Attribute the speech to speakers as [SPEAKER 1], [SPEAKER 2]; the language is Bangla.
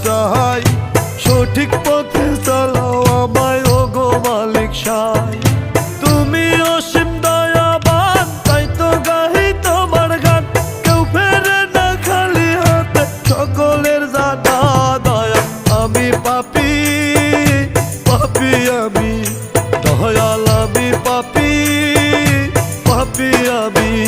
[SPEAKER 1] চাই, সঠিক পথে চালাও আমায় ওগো মালিক সাই। তুমি অসীম দয়াবান, তাই তো গাহি তোমার গান। কেউ ফেরে না খালি হাতে, সকলের জানা দয়া। আমি পাপী, পাপী আমি, দয়াল আমি পাপী, পাপী আমি।